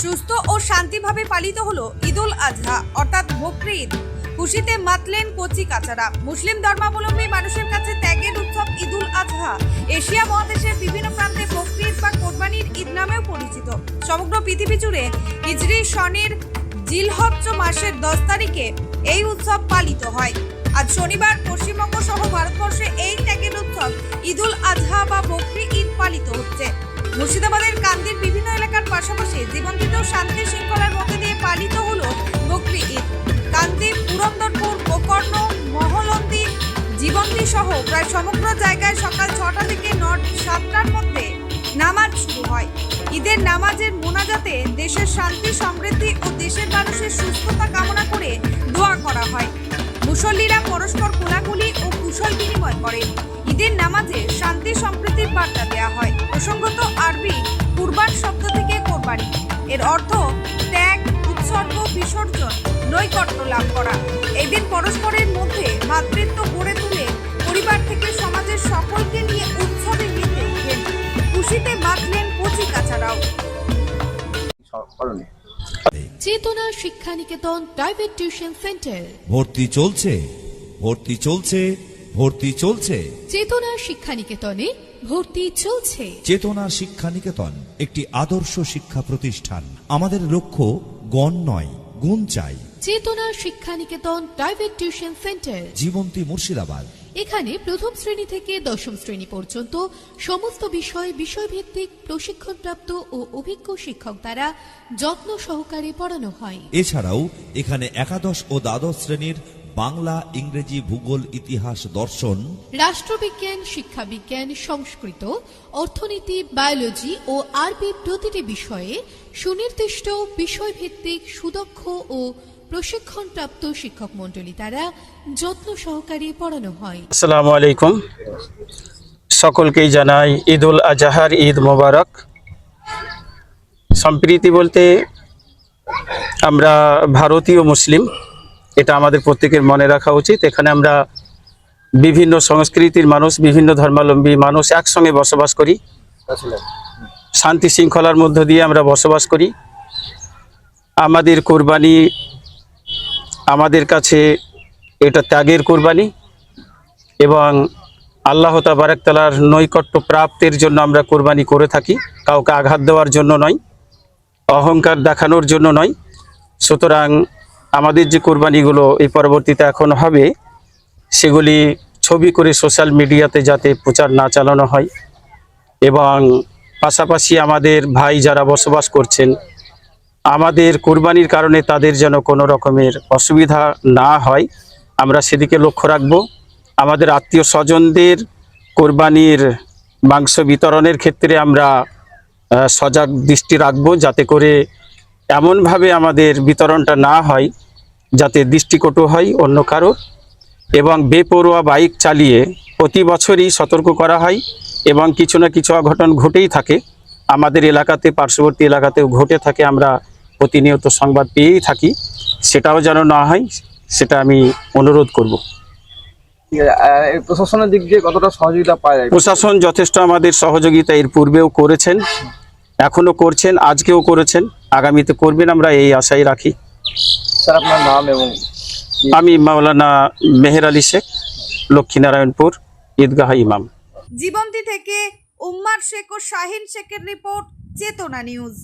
সুস্থ ও শান্তিভাবে পালিত হলো ঈদুল আজহা অর্থাৎ বকরি ঈদ। খুশিতে মাতলেন কচি কাচারা। মুসলিম ধর্মাবলম্বী মানুষের কাছে ত্যাগের উৎসব ঈদুল আজহা এশিয়া মহাদেশের বিভিন্ন প্রান্তে বকরি ঈদ বা কোরবানির ঈদ নামেও পরিচিত। সমগ্র পৃথিবী জুড়ে হিজরি সনের জিলহজ্জ মাসের 10 তারিখে এই উৎসব পালিত হয়। আজ শনিবার পশ্চিমবঙ্গ সহ ভারতবর্ষে এই ত্যাগের উৎসব ঈদুল আজহা বা বকরি ঈদ পালিত হচ্ছে। মুর্শিদাবাদের কান্দির বিভিন্ন এলাকার পাশাপাশি জীবনদীতেও শান্তি শৃঙ্খলার মধ্যে দিয়ে পালিত হলো বকরি ঈদ। কান্দি, পুরন্দরপুর, গোকর্ণ, মহলন্দি, জীবনদী সহ প্রায় সমগ্র জায়গায় সকাল 6টা থেকে 7টার মধ্যে নামাজ শুরু হয়। ঈদের নামাজের মোনাজাতে দেশের শান্তি সমৃদ্ধি ও দেশের মানুষের সুস্থতা কামনা করে দোয়া করা হয়। মুসল্লিরা পরস্পর কোলাকুলি ও কুশল বিনিময় করেন। ঈদের নামাজে শান্তি সম্প্রীতির বার্তা দেওয়া হয়। প্রসঙ্গত আরবি কুরবান শব্দ থেকে কোরবানি, এর অর্থ ত্যাগ, উৎসর্গ, বিসর্জন, নৈকট্য লাভ করা। এদিন পরস্পরের মধ্যে ভ্রাতৃত্ব গড়ে তুলে পরিবার থেকে সমাজের সকলকে নিয়ে উৎসবে মেতে ওঠেন। খুশিতে মাতলেন কচি কাচারাও। চেতনা Shiksha Niketan private tuition centre. ভর্তি চলছে, ভর্তি চলছে, ভর্তি চলছে। চেতনা শিক্ষা নিকেতনে ভর্তি চলছে। চেতনা শিক্ষা নিকেতন একটি আদর্শ শিক্ষা প্রতিষ্ঠান। আমাদের লক্ষ্য গণ নয়, গুণ চাই। Chetana Shiksha Niketan private tuition centre, Jibanti, Murshidabad. এখানে প্রথম শ্রেণী থেকে 10ম শ্রেণী পর্যন্ত সমস্ত বিষয়ভিত্তিক প্রশিক্ষণপ্রাপ্ত ও অভিজ্ঞ শিক্ষক দ্বারা যত্ন সহকারে পড়ানো হয়। এছাড়াও এখানে একাদশ ও দ্বাদশ শ্রেণীর বাংলা, ইংরেজি, ভূগোল, ইতিহাস, দর্শন, রাষ্ট্রবিজ্ঞান, শিক্ষাবিজ্ঞান, সংস্কৃত, অর্থনীতি, বায়োলজি ও আরবি প্রতিটি বিষয়ে সুনির্দিষ্ট বিষয়ভিত্তিক সুদক্ষ ও প্রশিক্ষণপ্রাপ্ত শিক্ষক মণ্ডলী দ্বারা যত্ন সহকারে পড়ানো হয়। আসসালামু আলাইকুম, সকলকেই জানাই ঈদুল আজহার ঈদ মোবারক। সম্প্রীতি বলতে আমরা ভারতীয় মুসলিম, এটা আমাদের প্রত্যেকের মনে রাখা উচিত। এখানে আমরা বিভিন্ন সংস্কৃতির মানুষ, বিভিন্ন ধর্মাবলম্বী মানুষ একসঙ্গে বসবাস করি। শান্তি শৃঙ্খলার মধ্য দিয়ে আমরা বসবাস করি। আমাদের কোরবানি আমাদের কাছে এটা ত্যাগের কোরবানি এবং আল্লাহ তাবারক তাআলার নৈকট্য প্রাপ্তির জন্য আমরা কোরবানি করে থাকি। কাউকে আঘাত দেওয়ার জন্য নয়, অহংকার দেখানোর জন্য নয়। সুতরাং আমাদের যে কোরবানিগুলো এই পরবর্তীতে এখন হবে, সেগুলি ছবি করে সোশ্যাল মিডিয়াতে যাতে প্রচার না চালানো হয় এবং পাশাপাশি আমাদের ভাই যারা বসবাস করছেন, আমাদের কোরবানির কারণে তাদের যেন কোনো রকমের অসুবিধা না হয়, আমরা সেদিকে লক্ষ্য রাখব। আমাদের আত্মীয় স্বজনদের কোরবানির মাংস বিতরণের ক্ষেত্রে আমরা সজাগ দৃষ্টি রাখব, যাতে করে এমনভাবে আমাদের বিতরণটা না হয় যাতে দৃষ্টিকটু হয় অন্য কারোর, এবং বেপরোয়া বাইক চালিয়ে প্রতি বছরই সতর্ক করা হয় এবং কিছু না কিছু অঘটন ঘটেই থাকে। আমাদের এলাকাতে, পার্শ্ববর্তী এলাকাতেও ঘটে থাকে, আমরা প্রতিনিয়ত সংবাদ পেয়েই থাকি। সেটাও যেন না হয়, সেটা আমি অনুরোধ করব। প্রশাসনের দিক দিয়ে কতটা সহযোগিতা পাওয়া যায়? প্রশাসন যথেষ্ট আমাদের সহযোগিতা এর পূর্বেও করেছেন, এখনো করছেন, আজকেও করেছেন, আগামীতে করবেন, আমরা এই আশাই রাখি। স্যার, আপনার নাম এবং? আমি মাওলানা মেহের আলী শেখ, লক্ষ্মীনারায়ণপুর ঈদগাহ ইমাম। জীবন্তী থেকে উম্মার শেখ ও শাহিন শেখের রিপোর্ট, চেতনা নিউজ।